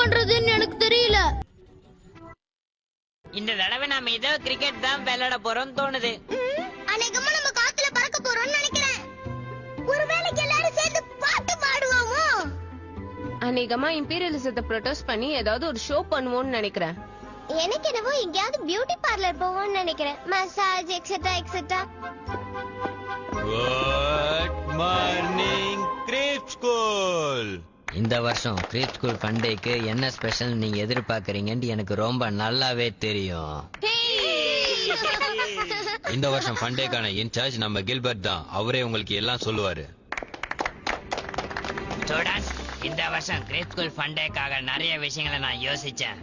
பண்றதுன்னு எனக்கு தெரியல. இந்த தடவை நாம ஏதோ கிரிக்கெட் தான் விளையாட போறோம் தோணுது. அநேகமா நம்ம காத்துல பறக்க போறோம்னு நினைக்கிறேன். ஒருவேளை எல்லாரும் சேர்ந்து பாட்டு பாடுவோமோ? அநேகமா இம்பீரியலிசத்தை ப்ரொடெஸ்ட் பண்ணி ஏதாவது ஒரு ஷோ பண்ணுவோம்னு நினைக்கிறேன். எனக்கு என்னவோ எங்கயாவது பியூட்டி பார்லர் போவோம்னு நினைக்கிறேன். Massage etcetera etcetera. Good morning creep school. இந்த வருஷம் கிரீப் ஸ்கூல் ஃபண்டேக்கு என்ன ஸ்பெஷல் நீங்க எதிர்பார்க்கறீங்கன்னு எனக்கு ரொம்ப நல்லாவே தெரியும். இந்த வருஷம் ஃபண்டேக்கான இன்சார்ஜ் நம்ம கில்பர்ட் தான். அவரே உங்களுக்கு எல்லாம் சொல்லுவாரு. ஸ்டூடண்ட்ஸ், இந்த வருஷம் கிரீப் ஸ்கூல் ஃபண்டேக்காக நிறைய விஷயங்களை நான் யோசிச்சேன்.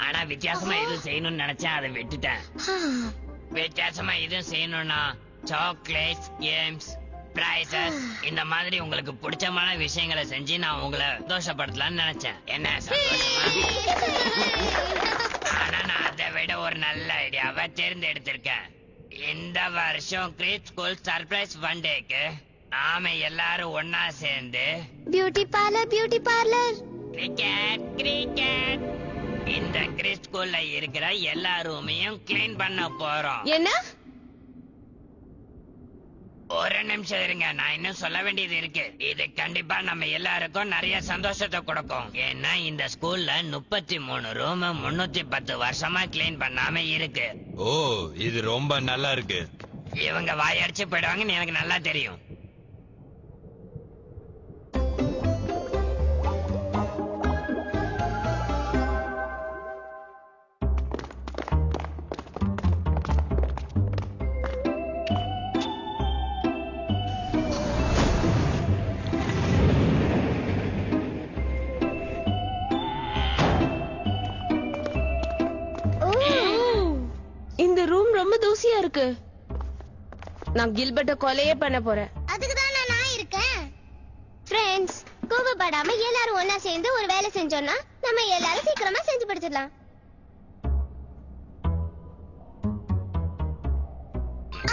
ஆனா வித்தியாசமா எதுவும் செய்யணும்னு நினைச்சேன், அதை விட்டுட்டேன். வித்தியாசமா எதுவும் செய்யணும்னா சாக்லேட்ஸ், கேம்ஸ், பிரைசஸ் இந்த மாதிரி உங்களுக்கு பிடிச்சமான விஷயங்களை செஞ்சு நான் உங்களை சந்தோஷப்படுத்தலாம்னு நினைச்சேன். என்ன சந்தோஷமா? ஆனா நான் அதை விட ஒரு நல்ல ஐடியாவை தேர்ந்தெடுத்திருக்கேன். இந்த வருஷம் கிரீப் ஸ்கூல் சர்ப்ரைஸ் ஃபண்டேக்கு நாம எல்லாரும் ஒன்னா சேர்ந்து பியூட்டி பார்லர். கிரிக்கெட் இந்த கிரீப் ஸ்கூல்ல இருக்கிற எல்லா ரூமையும் கிளீன் பண்ண போறோம். என்ன? ஒரு நிமிஷம் இருங்க, நான் இன்னும் சொல்ல வேண்டியது இருக்கு. இது கண்டிப்பா நம்ம எல்லாருக்கும் நிறைய சந்தோஷத்தை கொடுக்கும். ஏன்னா இந்த ஸ்கூல்ல 33 ரூம் 310 வருஷமா கிளீன் பண்ணாம இருக்கு. ஓ, இது ரொம்ப நல்லா இருக்கு. இவங்க வாயடிச்சு போயிடுவாங்கன்னு எனக்கு நல்லா தெரியும். இந்த ரூம் ரொம்ப தூசியா இருக்கு. நான் கில்பர்ட்ட கொலையே பண்ண போறேன். அதுக்கு தான் நான் இருக்கேன். ஃப்ரெண்ட்ஸ், கோபப்படாம எல்லாரும் ஒண்ணா சேர்ந்து ஒரு வேலை செஞ்சோம்னா நம்ம எல்லாரும் சீக்கிரமா செஞ்சு படிச்சிடலாம்.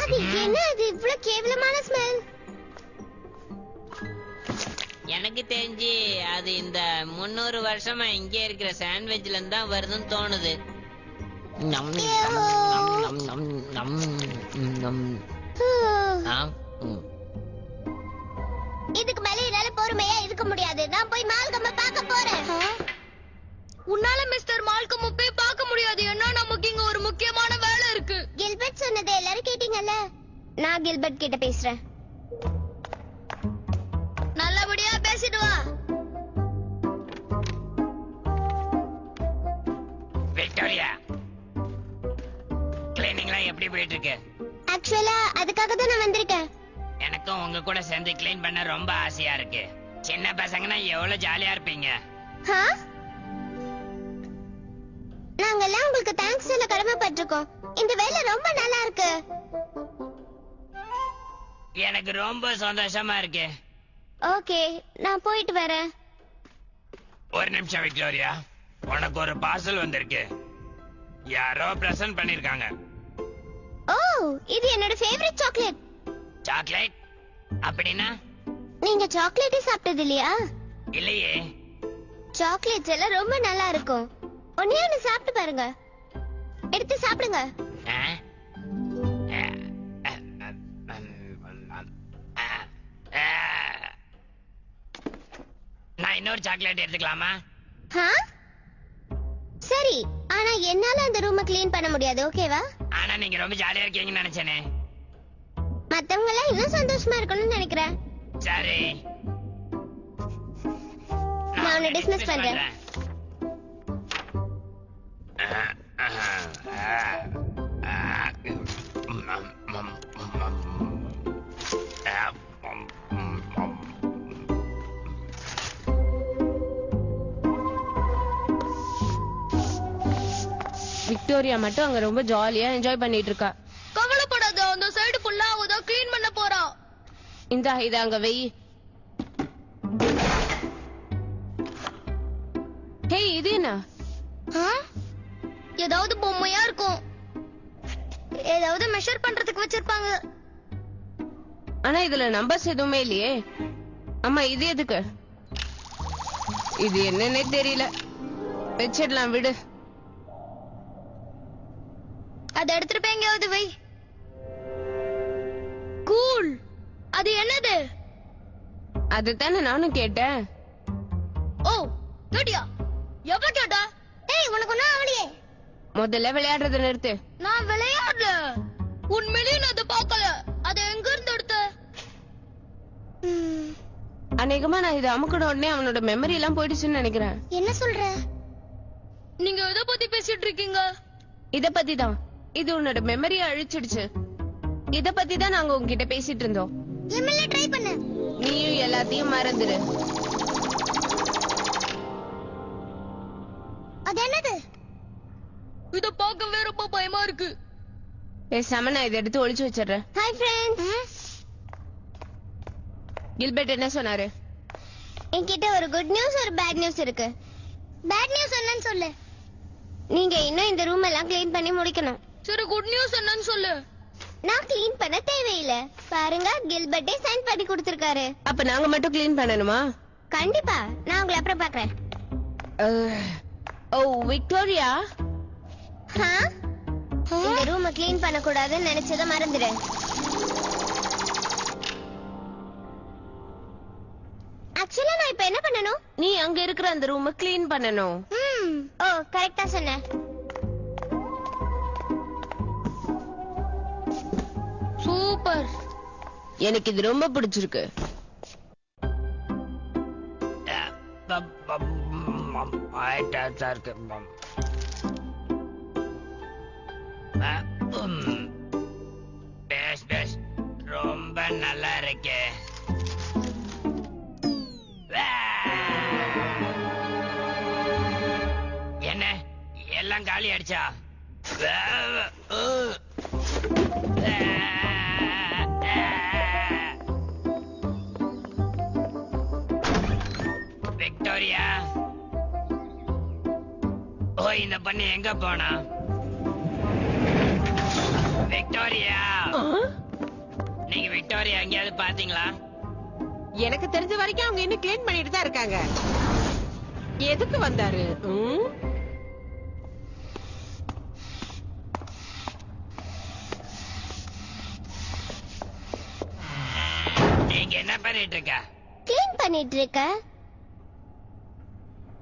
அது என்ன? அது இவ்வளவு கேவலமான ஸ்மெல். எனக்கு தெரிஞ்சு அது இந்த 300 வருஷமா இங்க இருக்கிற சாண்ட்விச்ல இருந்து தான் வருதுன்னு தோணுது. நம், நம், நம், நம், நம், நம். ஆ, ம். இதுக்கு மேல என்னால பொறுமையா இருக்க முடியாது. நான் போய் மால்கம்ம பார்க்க போறேன். உன்னால மிஸ்டர் மால்கம் போய் பார்க்க முடியாது. ஏன்னா நமக்கு இங்க ஒரு முக்கியமான வேலை இருக்கு. கில்பர்ட் சொன்னதை எல்லாரும் கேட்டீங்கல்ல? நான் கில்பர்ட் கிட்ட பேசுறேன். நல்லபடியா பேசிட்டு வா. விக்டோரியா, கிளீனிங்லாம் எப்படி போயிட்டு இருக்கு? ஆக்சுவலா அதுக்காக தான் நான் வந்திருக்கேன். எனக்கும் உங்க கூட சேர்ந்து கிளீன் பண்ண ரொம்ப ஆசையா இருக்கு. சின்ன பசங்கன்னா எவ்வளவு ஜாலியா இருப்பீங்க. நாங்கெல்லாம் உங்களுக்கு தேங்க்ஸ் சொல்ல கடமைப்பட்டிருக்கோம். இந்த வேலை ரொம்ப நல்லா இருக்கு. எனக்கு ரொம்ப சந்தோஷமா இருக்கு. ஓகே, நான் போயிட்டு வரேன். ஒரு நிமிஷம் விக்டோரியா, உனக்கு ஒரு பார்சல் வந்திருக்கு. யாரோ பிரசன்ட் பண்ணிருக்காங்க. ஓ, இது என்னோட ஃபேவரட் சாக்லேட். சாக்லேட் அப்படின்னா? நீங்க சாக்லேட்டே சாப்பிட்டது இல்லையா? இல்லையே. சாக்லேட்ஸ் எல்லாம் ரொம்ப நல்லா இருக்கும். ஒண்ணே ஒண்ணு சாப்பிட்டு பாருங்க. எடுத்து சாப்பிடுங்க. ஆ? நான் இன்னொரு சாக்லேட் எடுத்துக்கலாமா? சரி, ஆனா என்னால அந்த ரூமை க்ளீன் பண்ண முடியாது. ஓகேவா? ஆனா நீங்க ரொம்ப ஜாலியா இருக்கீங்கன்னு நினைச்சேனே. மத்தவங்க எல்லாம் இன்னும் சந்தோஷமா இருக்கணும்னு நினைக்கிறேன். சரி, நான் உன்னை டிஸ்மிஸ் பண்றேன். விக்டோரியா மட்டும் அங்க ரொம்ப ஜாலியா என்ஜாய் பண்ணிட்டு இருக்கா. கவலைப்படாத, அந்த சைடு ஃபுல்லா அவ தான் க்ளீன் பண்ண போறா. இந்த இத அங்க வெய். ஹே, இது என்ன? ஏதாவது பொம்மையா இருக்கும். ஏதாவது மெஷர் பண்றதுக்கு வச்சிருப்பாங்க. ஆனா இதுல நம்பர்ஸ் எதுவுமே இல்லையே. அம்மா, இது எதுக்கு? இது என்னன்னே தெரியல. வச்சிடலாம் விடு. அத எடுத்துட்டு போய் எங்கயாவது வை. கூல். அது என்னது? அதுதானே நானும் கேட்டேன். ஓ கேட்டியா? எப்ப கேட்டா? ஏய் உனக்கு ஒண்ணும் ஆவலையே. முதல்ல விளையாடுறத நிறுத்து. நான் விளையாடல. உண்மையிலேயே நான் அதை பார்க்கல. அதை எங்க இருந்து எடுத்த? அநேகமா நான் இதை அமுக்கின உடனே அவனோட மெமரி எல்லாம் போயிடுச்சுன்னு நினைக்கிறேன். என்ன சொல்ற? நீங்க எதை பத்தி பேசிட்டு இருக்கீங்க? இத பத்தி தான். இது உன்னோட மெமரியை அழிச்சிடுச்சு. இத பத்தி தான் நாங்க உங்ககிட்ட பேசிட்டு இருந்தோம். எம்எல்ஏ ட்ரை பண்ணு. நீயும் எல்லாத்தையும் மறந்துரு. அது என்னது? இத பார்க்கவே ரொம்ப பயமா இருக்கு. பேசாம நான் இதை எடுத்து ஒளிச்சு வச்சிடுறேன். Hi friends. கில்பர்ட் என்ன சொன்னாரு? என்கிட்ட ஒரு குட் நியூஸ் ஒரு பேட் நியூஸ் இருக்கு. பேட் நியூஸ் என்னன்னு சொல்லு. நீங்க இன்னும் இந்த ரூம் எல்லாம் க்ளீன் பண்ணி முடிக்கணும். சரி குட் நியூஸ் என்னன்னு சொல்லு. நான் க்ளீன் பண்ண தேவையில்லை. பாருங்க கில்பர்ட்டே சைன் பண்ணி கொடுத்திருக்காரு. அப்ப நாங்க மட்டும் க்ளீன் பண்ணணுமா? கண்டிப்பா. நான் உங்களை அப்புறம் பார்க்கறேன். ஓ விக்டோரியா. இந்த ரூமை க்ளீன் பண்ண கூடாதுன்னு நினைச்சத மறந்துடு. ஆக்சுவலா நான் இப்ப என்ன பண்ணணும்? நீ அங்க இருக்கிற அந்த ரூமை க்ளீன் பண்ணணும். ஓ கரெக்ட்டா சொன்ன. சூப்பர். எனக்கு இது ரொம்ப பிடிச்சிருக்கு. இருக்கு. ரொம்ப நல்லா இருக்கு. என்ன எல்லாம் காலி அடிச்சா? விக்டோரியா. ஓ இந்த பண்ணி எங்க போனா? விக்டோரியா. நீங்க விக்டோரியா எங்கேயாவது பாத்தீங்களா? எனக்கு தெரிஞ்ச வரைக்கும் அவங்க இன்னும் க்ளீன் பண்ணிட்டு தான் இருக்காங்க. எதுக்கு வந்தாரு? நீங்க என்ன பண்ணிட்டு இருக்க? க்ளீன் பண்ணிட்டு இருக்க.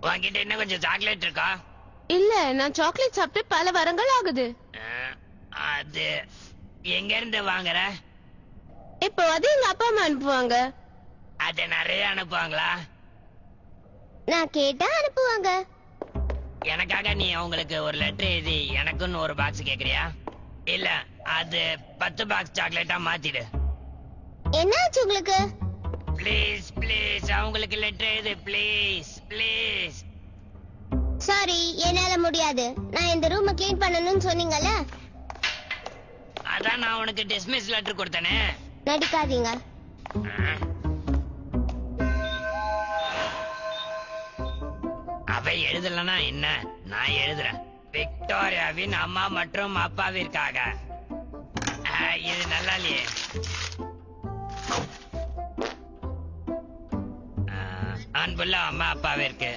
உன்கிட்ட இன்னும் கொஞ்சம் சாக்லேட் இருக்கா? இல்ல, நான் சாக்லேட் சாப்பிட்டு பல வாரங்கள் ஆகுது. அது எங்க இருந்து வாங்குற? இப்போ அது எங்க அப்பா அம்மா அனுப்புவாங்க. அது நிறைய அனுப்புவாங்களா? நான் கேட்டா அனுப்புவாங்க. எனக்காக நீ அவங்களுக்கு ஒரு லெட்டர் எழுதி எனக்குன்னு ஒரு பாக்ஸ் கேக்குறியா? இல்ல அது 10 பாக்ஸ் சாக்லேட்டா மாத்திடு. என்னாச்சு உங்களுக்கு? ப்ளீஸ் ப்ளீஸ் அவங்களுக்கு லெட்டர் எழுது ப்ளீஸ் ப்ளீஸ். சாரி, என்னால முடியாது. நான் இந்த ரூமை க்ளீன் பண்ணணும்னு சொன்னீங்கல்ல. அதான் நான் உனக்கு டிஸ்மிஸ் லெட்டர் கொடுத்தனே. நடிக்காதீங்க. அவ எழுதலனா என்ன, நான் எழுதுறேன். விக்டோரியாவின் அம்மா மற்றும் அப்பாவிற்காக. இது நல்லா இல்லையே. அன்புள்ள அம்மா அப்பாவிற்கு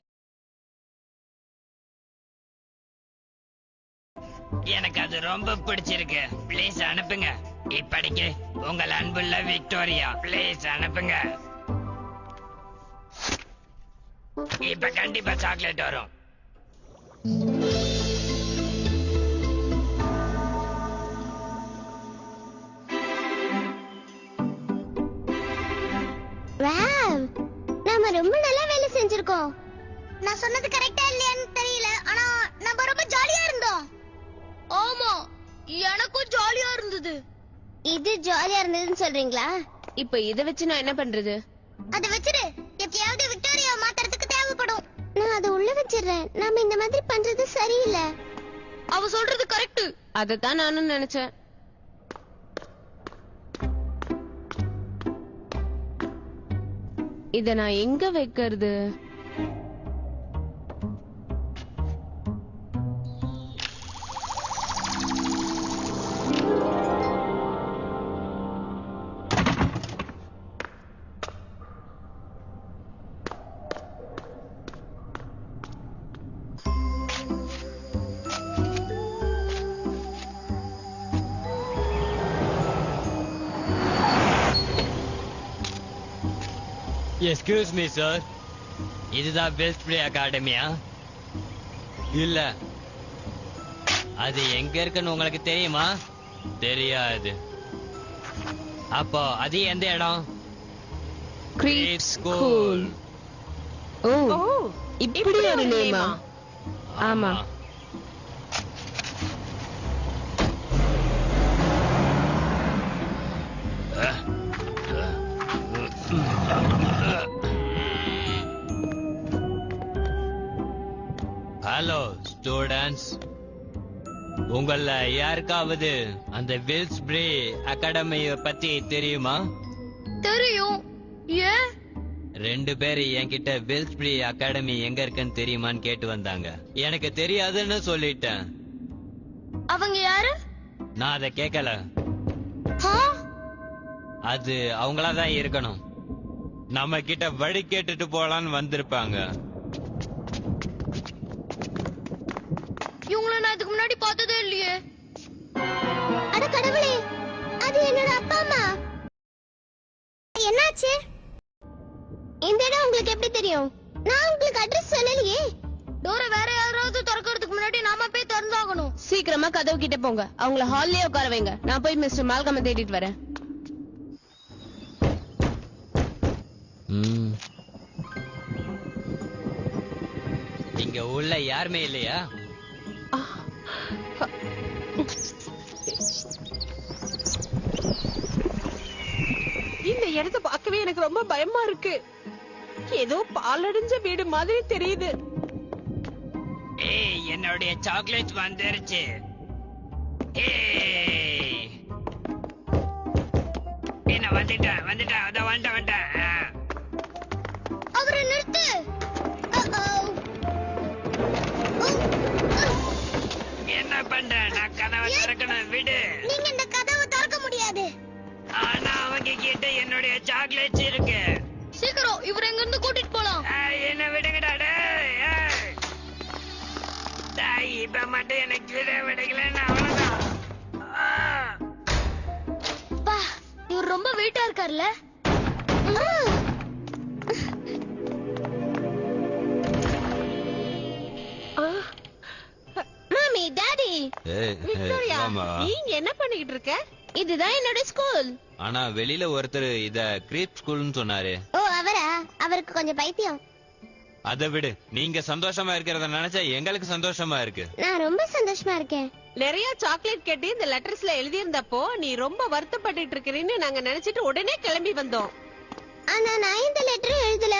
எனக்கு அது ரொம்ப பிடிச்சிருக்கு. ப்ளீஸ் அனுப்புங்க. இப்படிக்கு உங்கள் அன்புள்ள விக்டோரியா. ப்ளீஸ் அனுப்புங்க. இப்ப கண்டிப்பா சாக்லேட் வரும். வாவ், நாம ரொம்ப நல்லா வேலை செஞ்சிருக்கோம். நான் சொன்னது கரெக்டா இல்லையான்னு தெரியல, ஆனா நம்ம ரொம்ப ஜாலியா இருந்தோம். ஆமா, எனக்கும் ஜாலியா இருந்தது. இது ஜாலியா இருந்ததுன்னு சொல்றீங்களா? இப்ப இத வச்சு நான் என்ன பண்றது? அத வச்சிரு. எப்பயாவது விக்டோரியா மாத்துறதுக்கு தேவைப்படும். நான் அத உள்ள வச்சிடுறேன். நாம இந்த மாதிரி பண்றது சரியில்லை. அவ சொல்றது கரெக்ட். அதத்தான் நானும் நினைச்சேன். இத நான் எங்க வைக்கிறது? எஸ்கியூஸ் மீ சார், இதுதான் பெஸ்ட் பிளே அகாடமியா? இல்ல, அது எங்க இருக்குன்னு உங்களுக்கு தெரியுமா? தெரியாது. அப்போ அது எந்த இடம்? Creep school. ஓ, இப்படி ஒரு நேமா? ஆமா. ஹலோ ஸ்டூடண்ட்ஸ், உங்கள யாருக்காவது அந்த வில்ஸ்பிரி அகாடமிய பத்தி தெரியுமா? தெரியும். ஏன்? 2 பேர் என்கிட்ட வில்ஸ்பிரி அகாடமி எங்க இருக்குன்னு தெரியுமான்னு கேட்டு வந்தாங்க. எனக்கு தெரியாதுன்னு சொல்லிட்டேன். அவங்க யாரு? நான் அதை கேட்கல. அது அவங்களாதான் இருக்கணும். நம்ம கிட்ட வழி கேட்டுட்டு போலான்னு வந்திருப்பாங்க. இவங்கள நான் இதுக்கு முன்னாடி பார்த்ததே இல்லையே. அட கடவுளே, அது என்னோட அப்பா அம்மா. என்னாச்சு? இந்த இடம் உங்களுக்கு எப்படி தெரியும்? நான் உங்களுக்கு அட்ரஸ் சொல்லலையே. டோரை வேற யாராவது திறக்கிறதுக்கு முன்னாடி நாம போய் திறந்தாகணும். சீக்கிரமா கதவு கிட்ட போங்க. அவங்கள ஹால்லயே உட்கார வைங்க. நான் போய் மிஸ்டர் மால்கம தேடிட்டு வரேன். இங்க உள்ள யாருமே இல்லையா? இந்த இடத்தை பார்க்கவே எனக்கு ரொம்ப பயமா இருக்கு. ஏதோ பாலடைஞ்ச வீடு மாதிரி தெரியுது. ஏய், என்னுடைய சாக்லேட் வந்துருச்சு. ஏய், நான் வந்துட்டேன். அத வந்துட்டேன். அவரை நிறுத்து. என்ன பண்ற? நான் கதவை திறக்கணும், விடு. நீங்க இந்த கதவை திறக்க முடியாது. ஆனா அவங்க கிட்ட என்னுடைய சாக்லேட்ஸ் இருக்கு. சீக்கிரம் இவரை எங்க இருந்து கூட்டிட்டு போலாம். என்ன விடுங்கடா. டேய், இப்ப மட்டும் எனக்கு விடுங்களேன்னு அவ்வளவுதான். பா, இவர் ரொம்ப வெயிட்டா இருக்கார்ல. மாமி, டாடி, விக்டோரியா, நீங்க என்ன பண்ணிட்டு இருக்க? இதுதான் என்னோட ஸ்கூல். ஆனா வெளியில ஒருத்தர் இத கிரீப் ஸ்கூல்னு சொன்னாரு. ஓ, அவரா? அவருக்கு கொஞ்சம் பைத்தியம். அதை விடு. நீங்க சந்தோஷமா இருக்கிறத நினைச்சா எங்களுக்கு சந்தோஷமா இருக்கு. நான் ரொம்ப சந்தோஷமா இருக்கேன். நிறைய சாக்லேட் கேட்டு இந்த லெட்டர்ஸ்ல எழுதி இருந்தப்போ நீ ரொம்ப வருத்தப்பட்டு இருக்கிறீன்னு நாங்க நினைச்சிட்டு உடனே கிளம்பி வந்தோம். ஆனா நான் இந்த லெட்டர் எழுதல.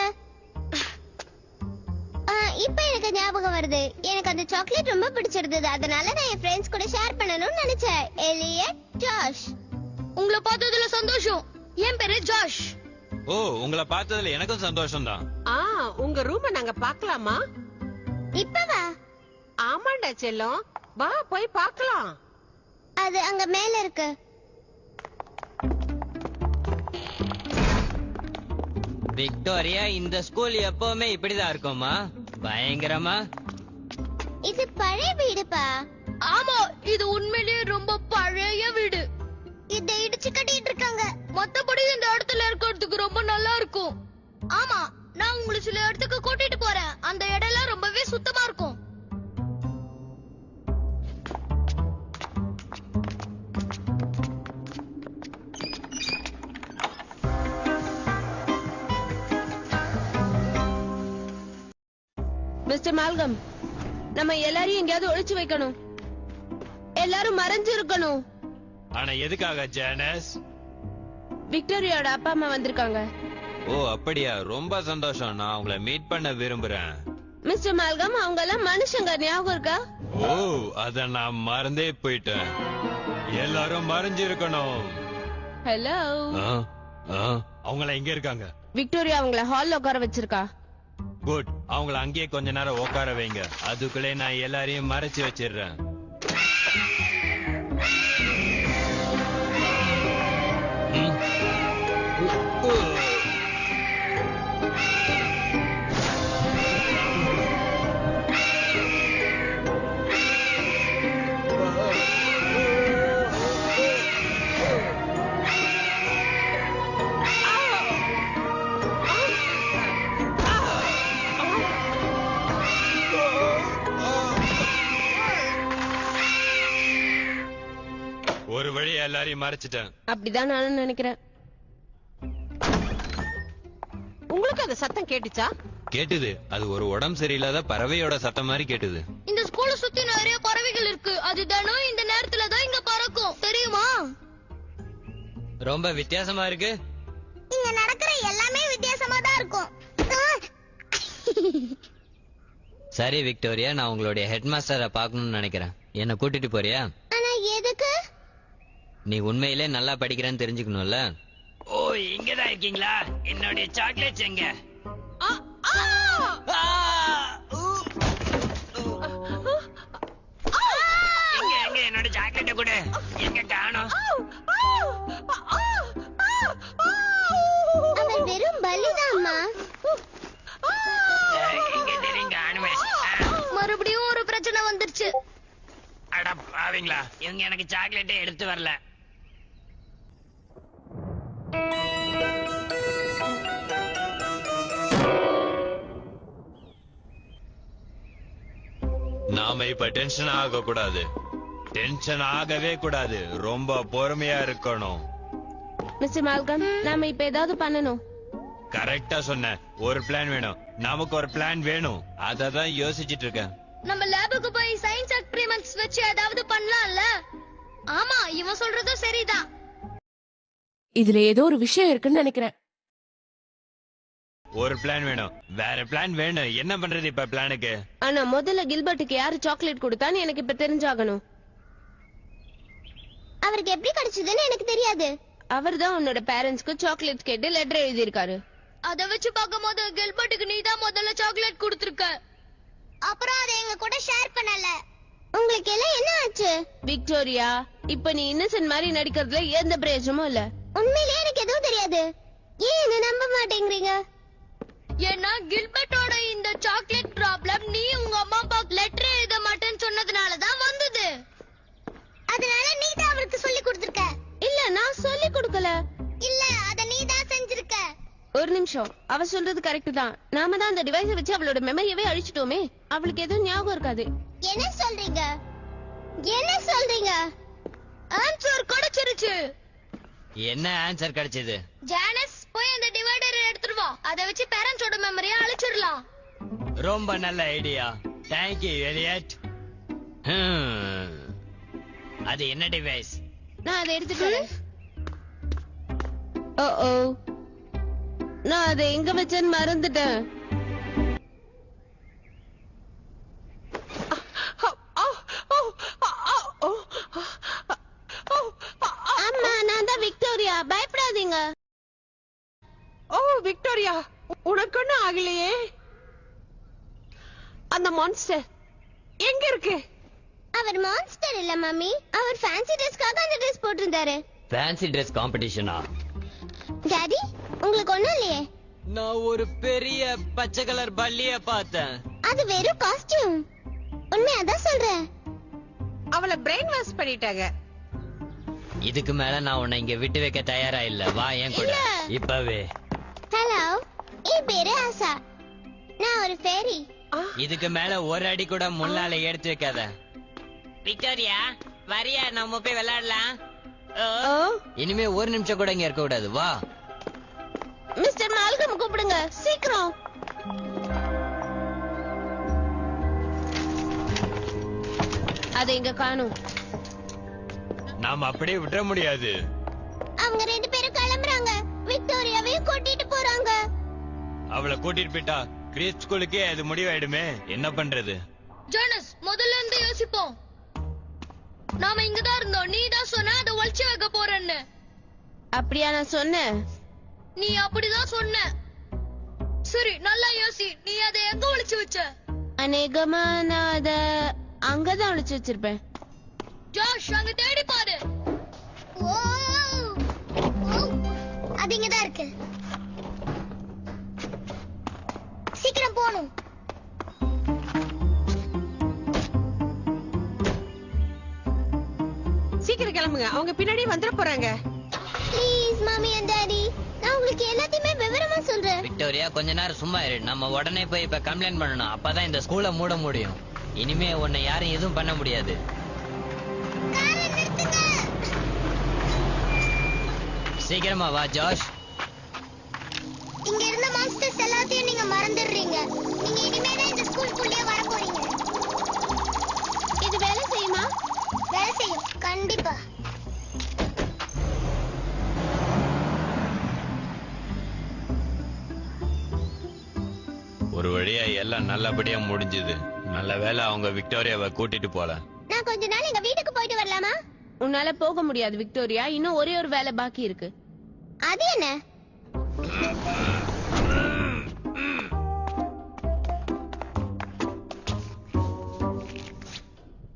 இப்ப எனக்கு ஞாபகம் வருது. எனக்கு அந்த சாக்லேட் ரொம்ப பிடிச்சிருந்தது. அதனால நான் என் ஃப்ரெண்ட்ஸ் கூட ஷேர் பண்ணணும்னு நினைச்சேன். Elliot, Josh. உங்களை பார்த்ததுல சந்தோஷம். என் பேரு ஜாஷ். ஓ, உங்களை பார்த்ததுல எனக்கும் சந்தோஷம் தான். உங்க ரூம நாங்க பார்க்கலாமா? இப்ப வா. ஆமாண்டா செல்லம், வா போய் பார்க்கலாம். அது அங்க மேல இருக்கு. விக்டோரியா, இந்த ஸ்கூல் எப்பவுமே இப்படிதான் இருக்குமா? பயங்கரமா. இது பழைய வீடுப்பா. ஆமா, இது உண்மையிலேயே ரொம்ப பழைய வீடு. இதை இடிச்சு கட்டிட்டு இருக்காங்க. மத்தபடி இந்த இடத்துல இருக்கிறதுக்கு ரொம்ப நல்லா இருக்கும். ஆமா, நான் உங்களை சில இடத்துக்கு கூட்டிட்டு போறேன். அந்த இடம்லாம் ரொம்பவே சுத்தமா இருக்கும். மிஸ்டர் மால்கம், நம்ம எல்லாரையும் எங்கேயாவது ஒளிச்சு வைக்கணும். எல்லாரும் மறைஞ்சு இருக்கணும். ஆனா எதுக்காக ஜானஸ்? விக்டோரியாவோட அப்பா அம்மா வந்திருக்காங்க. ஓ, அப்படியா? ரொம்ப சந்தோஷம். நான் உங்களை மீட் பண்ண விரும்புறேன். மிஸ்டர் மால்கம், அவங்க எல்லாம் மனுஷங்க, ஞாபகம் இருக்கா? ஓ, அத நான் மறந்தே போயிட்டேன். எல்லாரும் மறைஞ்சிருக்கணும். ஹலோ. அவங்கள எங்க இருக்காங்க? விக்டோரியா அவங்கள ஹால்ல உட்கார வச்சிருக்கா. குட். அவங்கள அங்கேயே கொஞ்ச நேரம் உட்கார வைங்க. அதுக்குள்ளே நான் எல்லாரையும் மறைச்சு வச்சிடுறேன். ஒரு வழி எல்லாரையும் மறைச்சிட்டேன். அப்படிதான் நானும் நினைக்கிறேன். உங்களுக்கு அந்த சத்தம் கேட்டுச்சா? கேட்டுது. அது ஒரு உடம்பு சரியில்லாத பறவையோட சத்தம் மாதிரி கேட்டுது. இந்த ஸ்கூலை சுத்தி நிறைய பறவைகள் இருக்கு. அது தினம் இந்த நேரத்துல தான் இங்க பறக்கும், தெரியுமா? ரொம்ப வித்தியாசமா இருக்கு. இங்க நடக்கிற எல்லாமே வித்தியாசமா தான் இருக்கும். சரி விக்டோரியா, நான் உங்களுடைய ஹெட் மாஸ்டரை பார்க்கணும்னு நினைக்கிறேன். என்ன கூட்டிட்டு போறியா? ஆனா எதுக்கு? நீ உண்மையிலே நல்லா படிக்கிறேன்னு தெரிஞ்சுக்கணும்ல. ஓ, இங்கதான் இருக்கீங்களா? என்னுடைய சாக்லேட்ஸ் எங்க? ஆ, ஆ! ஆ! ஊ! எங்க எங்க என்னோட சாக்லேட்டை கொடு. எங்க காணோம்? அவர் வெறும் பலிதாம்மா. இங்க தெரியும் காணுமே. மறுபடியும் ஒரு பிரச்சனை வந்துருச்சு. அட பாவீங்களா, இவங்க எனக்கு சாக்லேட்டே எடுத்து வரல. நாம இப்ப டென்ஷன் ஆக கூடாது. டென்ஷன் ஆகவே கூடாது. ரொம்ப பொறுமையா இருக்கணும். மிஸ்டர் மால்கம், நாம இப்ப ஏதாவது பண்ணணும். கரெக்டா சொன்ன. ஒரு பிளான் வேணும். நமக்கு ஒரு பிளான் வேணும். அததான் யோசிச்சுட்டு இருக்கேன். நம்ம லேபுக்கு போய் சயின்ஸ் எக்ஸ்பெரிமெண்ட்ஸ் வச்சு ஏதாவது பண்ணலாம்ல? ஆமா, இவன் சொல்றதும் சரிதான். இதுல ஏதோ ஒரு விஷயம் இருக்குன்னு நினைக்கிறேன். ஒரு பிளான் வேணும். வேற பிளான் வேணும். என்ன பண்றது இப்ப பிளானுக்கு? ஆனா முதல்ல கில்பர்ட்டுக்கு யாரு சாக்லேட் கொடுத்தான்னு எனக்கு இப்ப தெரிஞ்சாகணும். அவருக்கு எப்படி கிடைச்சதுன்னு எனக்கு தெரியாது. அவர்தான் உன்னோட பேரண்ட்ஸ்க்கு சாக்லேட் கேட்டு லெட்டர் எழுதியிருக்காரு. அத வச்சு பார்க்கும்போது கில்பர்ட்டுக்கு நீ தான் முதல்ல சாக்லேட் கொடுத்திருக்க. அப்புறம் அதை எங்க கூட ஷேர் பண்ணல. உங்களுக்கு எல்லாம் என்ன ஆச்சு? விக்டோரியா, இப்ப நீ இன்னசென்ட் மாதிரி நடிக்கிறதுல எந்த பிரயோஜனமும் இல்ல. உண்மையிலேயே எனக்கு எதுவும் தெரியாது. ஏன் என்ன நம்ப மாட்டேங்கிறீங்க? ஏன்னா கில்பர்ட்டோட இந்த சாக்லேட் ப்ராப்ளம் நீ உங்க அம்மா அப்பா லெட்டர் எழுத மாட்டேன்னு சொன்னதுனால தான் வந்தது. அதனால நீ தான் அவருக்கு சொல்லி கொடுத்திருக்க. இல்ல, நான் சொல்லி கொடுக்கல. இல்ல, அத நீ தான் செஞ்சிருக்க. ஒரு நிமிஷம், அவ சொல்றது கரெக்ட் தான். நாம தான் அந்த டிவைஸை வச்சு அவளோட மெமரியவே அழிச்சிட்டோமே. அவளுக்கு எதுவும் ஞாபகம் இருக்காது. என்ன சொல்றீங்க? என்ன சொல்றீங்க? ஆன்சர் கிடைச்சிருச்சு. என்ன ஆன்சர் கிடைச்சது? ஜானஸ், போய் அந்த டிவைடர் எடுத்துட்டு வா. அத வச்சு பேரண்ட்ஸோட மெமரியை அழிச்சிடலாம். ரொம்ப நல்ல ஐடியா. Thank you Eliot. அது என்ன டிவைஸ்? நான் அதை எடுத்துட்டு வரேன். ஓ ஓ, நான் அதை எங்க வச்சேன்னு மறந்துட்டேன். அம்மா, நான் தான் விக்டோரியா. பயப்படாதீங்க. ஓ விக்டோரியா, உனக்கு ஒண்ணும் ஆகலையே. அந்த மான்ஸ்டர் எங்க இருக்கு? அவர் மான்ஸ்டர் இல்ல மம்மி. அவர் ஃபேன்சி ட்ரெஸ்க்காக அந்த ட்ரெஸ் போட்டிருந்தாரு. Fancy dress காம்படிஷனா? டாடி, உங்களுக்கு ஒண்ணும் இல்லையே? நான் ஒரு பெரிய பச்சை கலர் பல்லிய பார்த்தேன். அது வெறும் காஸ்டியூம். உண்மையாதான் சொல்றேன். அவளை பிரெயின் வாஷ் பண்ணிட்டாங்க. இதுக்கு மேல நான் உன்னை இங்க விட்டு வைக்க தயாரா இல்ல. வா என் கூட இல்ல. இப்பவே. ஹலோ, என் பேரு ஆசா. நான் ஒரு ஃபேரி. இதுக்கு மேல ஒரு அடி கூட முன்னால எடுத்து வைக்காத. விக்டோரியா, வரியா? நம்ம போய் விளையாடலாம். ஓ, இனிமே ஒரு நிமிஷம் கூட இங்க இருக்க கூடாது. வா. மிஸ்டர் மால்கம் கூப்பிடுங்க சீக்கிரம். அதை இங்க காணும். நாம அப்படியே விட்டுற முடியாது. அவங்க ரெண்டு பேரும் கிளம்புறாங்க. விக்டோரியாவையும் கூட்டிட்டு போறாங்க. அவளை கூட்டிட்டு போயிட்டா கிரீஸ் ஸ்கூலுக்கே அது முடிவாயிடுமே. என்ன பண்றது? ஜோனஸ், முதல்ல இருந்து யோசிப்போம். நாம இங்கதான் இருந்தோம். நீ தான் சொன்ன அதை ஒளிச்சு வைக்க போறேன்னு. அப்படியா நான் சொன்னேன்? நீ அப்படிதான் சொன்ன. சரி, நல்லா யோசி. நீ அதை எங்க ஒளிச்சு வச்ச? அநேகமா நான் அத அங்கதான் ஒளிச்சு வச்சிருப்பேன். ஜோஷ், அங்க தேடி பாரு. அது இங்கதான் இருக்கு. சீக்கிரம் போணும். சீக்கிரம் கிளம்புங்க, அவங்க பின்னாடி வந்துட போறாங்க. ப்ளீஸ் மம்மி அண்ட் டாடி, நான் உங்களுக்கு எல்லாத்தையுமே விவரமா சொல்றேன். விக்டோரியா, கொஞ்ச நேரம் சும்மா இரு. நம்ம உடனே போய் இப்ப கம்ப்ளைண்ட் பண்ணணும். அப்பதான் இந்த ஸ்கூலை மூட முடியும். இனிமே உன்னை யாரும் எதுவும் பண்ண முடியாது. காரை நிறுத்துங்க. சீக்கிரமா வா ஜாஷ். இங்க இருந்த மான்ஸ்டர்ஸ் எல்லாத்தையும் நீங்க மறந்துடுறீங்க. நீங்க இனிமே தான் இந்த ஸ்கூலுக்குள்ளே வர போறீங்க. இது வேலை செய்யுமா? வேலை செய்யும் கண்டிப்பா. ஒரு வழியா எல்லாம் நல்லபடியா முடிஞ்சது. நல்ல வேளை அவங்க விக்டோரியாவை கூட்டிட்டு போல. நான் கொஞ்ச நாள் எங்க வீட்டுக்கு போயிட்டு வரலாமா? உன்னால போக முடியாது விக்டோரியா, இன்னும் ஒரே ஒரு வேலை பாக்கி இருக்கு. அது என்ன?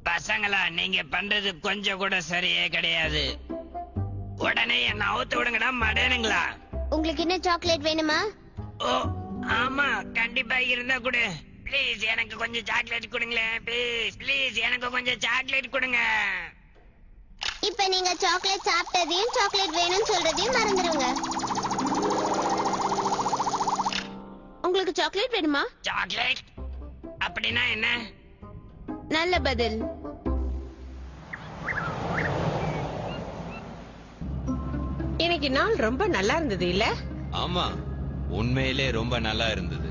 பசங்களா, நீங்க பண்றது கொஞ்சம் கூட சரியே கிடையாது. உடனே என்ன அவுத்து விடுங்கடா மடனுங்களா. உங்களுக்கு என்ன சாக்லேட் வேணுமா? ஓ ஆமா, கண்டிப்பா இருந்தா கொடு. ப்ளீஸ் எனக்கு கொஞ்சம் சாக்லேட் கொடுங்களேன். ப்ளீஸ் ப்ளீஸ் எனக்கு கொஞ்சம் சாக்லேட் கொடுங்க. இப்ப நீங்க சாக்லேட் சாப்பிட்டதையும் சாக்லேட் வேணும்னு சொல்றதையும் மறந்துடுங்க. உங்களுக்கு சாக்லேட் வேணுமா? சாக்லேட் அப்படின்னா என்ன? நல்ல பதில். எனக்கு நாள் ரொம்ப நல்லா இருந்தது இல்ல? ஆமா, உண்மையிலே ரொம்ப நல்லா இருந்தது.